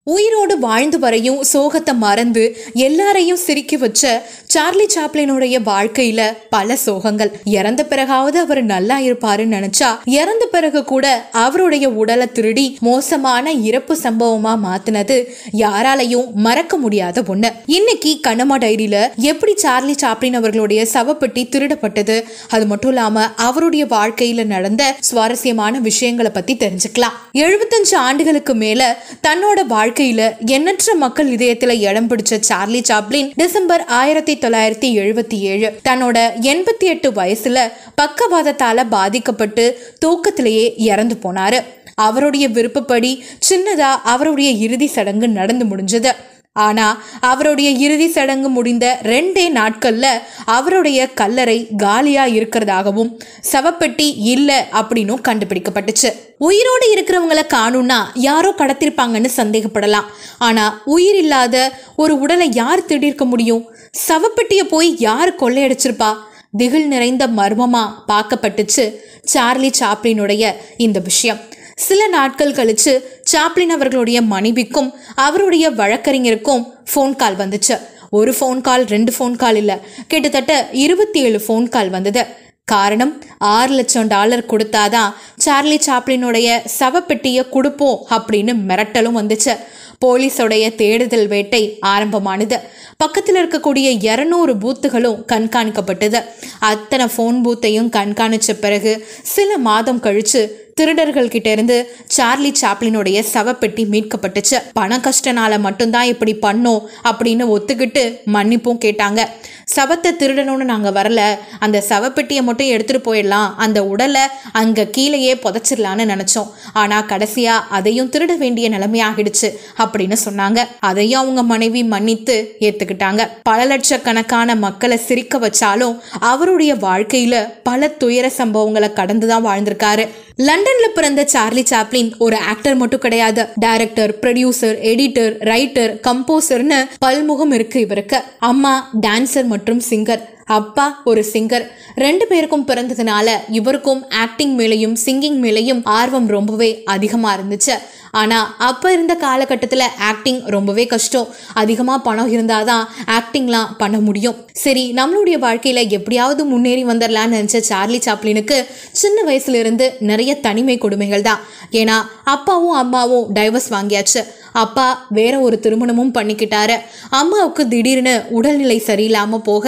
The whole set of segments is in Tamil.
உயிரோடு வாழ்ந்து வரையும் சோகத்தை மறந்து எல்லாரையும் சிரிக்க வச்ச சார்லி சாப்ளினுடைய வாழ்க்கையில பல சோகங்கள். இறந்த பிறகாவது அவர் நல்லா இருப்பாருன்னு நினைச்சா இறந்த பிறகு கூட அவருடைய உடலை திருடி மோசமான இறப்பு சம்பவமா மாத்தினது யாராலையும் மறக்க முடியாத ஒண்ணு. இன்னைக்கு கண்ணம்மா டைரியில எப்படி சார்லி சாப்ளின் அவர்களுடைய சவப்பெட்டி திருடப்பட்டது, அது மட்டும் இல்லாம அவருடைய வாழ்க்கையில நடந்த சுவாரஸ்யமான விஷயங்களை பத்தி தெரிஞ்சுக்கலாம். 75 ஆண்டுகளுக்கு மேல தன்னோட வாழ்க்கையில எண்ணற்ற மக்கள் இதயத்துல இடம் பிடிச்ச சார்லி சாப்ளின் டிசம்பர் 1977 தன்னோட 88 வயசுல பக்கவாதத்தால பாதிக்கப்பட்டு தூக்கத்திலேயே இறந்து போனாரு. அவருடைய விருப்பப்படி சின்னதா அவருடைய இறுதி சடங்கு நடந்து முடிஞ்சது. ஆனா அவருடைய இறுதி சடங்கு முடிந்த 2 நாட்கள்ல அவருடைய கல்லறை காலியா இருக்கிறதாகவும் சவப்பெட்டி இல்ல அப்படின்னும் கண்டுபிடிக்கப்பட்டுச்சு. உயிரோடு இருக்கிறவங்களை காணும்னா யாரோ கடத்திருப்பாங்கன்னு சந்தேகப்படலாம். ஆனா உயிர் இல்லாத ஒரு உடலை யார் திடீர்க்க முடியும்? சவப்பெட்டியை போய் யார் கொள்ளையடிச்சிருப்பா? திகில் நிறைந்த மர்மமா பார்க்கப்பட்டுச்சு சார்லி சாப்ளினுடைய இந்த விஷயம். சில நாட்கள் கழிச்சு சாப்ளின் அவர்களுடைய மனைவிக்கும் அவருடைய வழக்கறிஞருக்கும் ஃபோன் கால் வந்துச்சு. ஒரு ஃபோன் கால், 2 ஃபோன் கால் இல்ல, கிட்டத்தட்ட 27 ஃபோன் கால் வந்தது. காரணம், $6 லட்சம் கொடுத்தாதான் சார்லி சாப்ளினுடைய சவப்பெட்டியை கொடுப்போம் அப்படின்னு மிரட்டலும் வந்துச்சு. போலீஸோடைய தேடுதல் வேட்டை ஆரம்பமானது. பக்கத்தில் இருக்கக்கூடிய 200 பூத்துகளும் கண்காணிக்கப்பட்டது. அத்தனை ஃபோன் பூத்தையும் கண்காணிச்ச பிறகு சில மாதம் கழிச்சு திருடர்கள் கிட்ட இருந்து சார்லி சாப்ளினுடைய சவப்பெட்டி மீட்கப்பட்டுச்சு. பண கஷ்டனால மட்டும்தான் இப்படி பண்ணோம் அப்படின்னு ஒத்துக்கிட்டு மன்னிப்பும் கேட்டாங்க. சவத்தை திருடணும்னு நாங்க வரல, அந்த சவப்பெட்டியை மட்டும் எடுத்துட்டு போயிடலாம், அந்த உடலை அங்க கீழேயே புதைச்சிடலான்னு நினைச்சோம். ஆனா கடைசியா அதையும் திருட வேண்டிய நிலைமையாகிடுச்சு அப்படின்னு சொன்னாங்க. அதையும் அவங்க மனைவி மன்னித்து ஏத்துக்கிட்டாங்க. பல லட்சக்கணக்கான மக்களை சிரிக்க வச்சாலும் அவருடைய வாழ்க்கையில பல துயர சம்பவங்களை கடந்துதான் வாழ்ந்திருக்காரு. லண்டன்ல பிறந்த சார்லி சாப்ளின் ஒரு ஆக்டர் மட்டும் கிடையாது. டைரக்டர், ப்ரொடியூசர், எடிட்டர், ரைட்டர், கம்போசர்னு பல்முகம் இருக்கு இவருக்கு. அம்மா டான்சர் மற்றும் சிங்கர், அப்பா ஒரு சிங்கர். 2 பேருக்கும் பிறந்ததுனால இவருக்கும் ஆக்டிங் மேலையும் சிங்கிங் மேலையும் ஆர்வம் ரொம்பவே அதிகமா இருந்துச்சு. ஆனா அப்ப இருந்த காலகட்டத்துல ஆக்டிங் ரொம்பவே கஷ்டம். அதிகமா பணம் இருந்தாதான் ஆக்டிங்லாம் பண்ண முடியும். சரி, நம்மளுடைய வாழ்க்கையில எப்படியாவது முன்னேறி வந்துடலான்னு நினைச்ச சார்லி சாப்ளினுக்கு சின்ன வயசுல இருந்து நிறைய தனிமை கொடுமைகள் தான். ஏன்னா அப்பாவும் அம்மாவும் டைவர்ஸ் வாங்கியாச்சு. அப்பா வேற ஒரு திருமணமும் பண்ணிக்கிட்டாரு. அம்மாவுக்கு திடீர்னு உடல்நிலை சரியில்லாம போக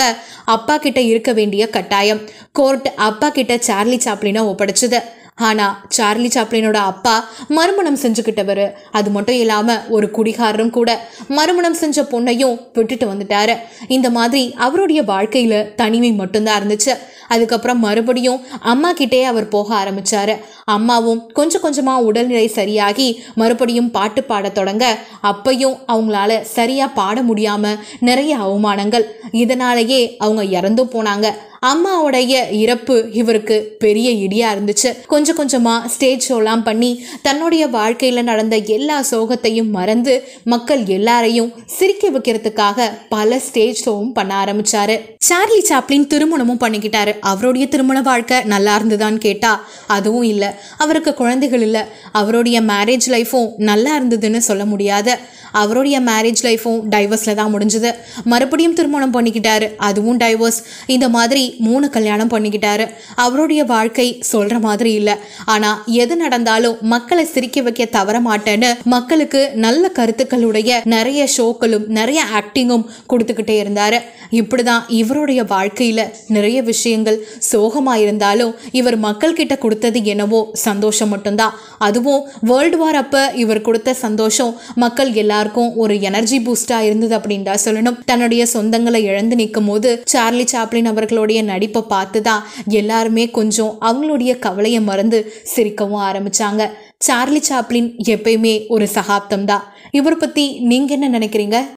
அப்பா கிட்ட இருக்க வேண்டிய கட்டாயம். கோர்ட் அப்பா கிட்ட சார்லி சாப்ளினை ஒப்படைச்சது. ஆனா சார்லி சாப்ளினோட அப்பா மறுமணம் செஞ்சுக்கிட்டவர். அது மட்டும் இல்லாம ஒரு குடிகாரரும் கூட. மறுமணம் செஞ்ச பொண்ணையும் விட்டுட்டு வந்துட்டாரு. இந்த மாதிரி அவருடைய வாழ்க்கையில தனிமை மட்டும்தான் இருந்துச்சு. அதுக்கப்புறம் மறுபடியும் அம்மா கிட்டே அவர் போக ஆரம்பிச்சாரு. அம்மாவும் கொஞ்சம் கொஞ்சமா உடல்நிலை சரியாகி மறுபடியும் பாட்டு பாட தொடங்க அப்பையும் அவங்களால சரியா பாட முடியாம நிறைய அவமானங்கள். இதனாலேயே அவங்க இறந்தும் போனாங்க. அம்மாவுடைய இறப்பு இவருக்கு பெரிய இடியா இருந்துச்சு. கொஞ்சம் கொஞ்சமா ஸ்டேஜ் ஷோலாம் பண்ணி தன்னுடைய வாழ்க்கையில நடந்த எல்லா சோகத்தையும் மறந்து மக்கள் எல்லாரையும் சிரிக்க வைக்கிறதுக்காக பல ஸ்டேஜ் ஷோவும் பண்ண ஆரம்பிச்சாரு. சார்லி சாப்ளின் திருமணமும் பண்ணிக்கிட்டாரு. அவருடைய திருமண வாழ்க்கை நல்லா இருந்துதான்னு கேட்டா அதுவும் இல்லை. அவருக்கு குழந்தைகள் இல்லை. அவருடைய மேரேஜ் லைஃபும் நல்லா இருந்ததுன்னு சொல்ல முடியாது. அவருடைய மேரேஜ் லைஃபும் டைவர்ஸ்ல தான் முடிஞ்சது. மறுபடியும் திருமணம் பண்ணிக்கிட்டாரு, அதுவும் டைவர்ஸ். இந்த மாதிரி 3 கல்யாணம் பண்ணிக்கிட்டாரு. அவருடைய வாழ்க்கை சொல்ற மாதிரி இல்லை. ஆனா எது நடந்தாலும் மக்களை சிரிக்க வைக்க தவற மாட்டேன்னு மக்களுக்கு நல்ல கருத்துக்களுடைய நிறைய ஷோக்களும் நிறைய ஆக்டிங்கும் கொடுத்துக்கிட்டே இருந்தாரு. இப்படிதான் இவருடைய வாழ்க்கையில நிறைய விஷயங்கள் சோகமா இருந்தாலும் இவர் மக்கள் கிட்ட கொடுத்தது என்னவோ சந்தோஷம் மட்டும்தான். அதுவும் வேர்ல்டு வார் அப்ப இவர் கொடுத்த சந்தோஷம் மக்கள் எல்லாருக்கும் ஒரு எனர்ஜி பூஸ்டா இருந்தது அப்படின்னு தான் சொல்லணும். தன்னுடைய சொந்தங்களை இழந்து நிற்கும் போது சார்லி சாப்ளின் அவர்களுடைய நடிப்பை பார்த்துதான் எல்லாருமே கொஞ்சம் அவங்களுடைய கவலையை மறந்து சிரிக்கவும் ஆரம்பிச்சாங்க. சார்லி சாப்ளின் எப்பயுமே ஒரு சகாப்தம் தான். இவர் பத்தி நீங்க என்ன நினைக்கிறீங்க?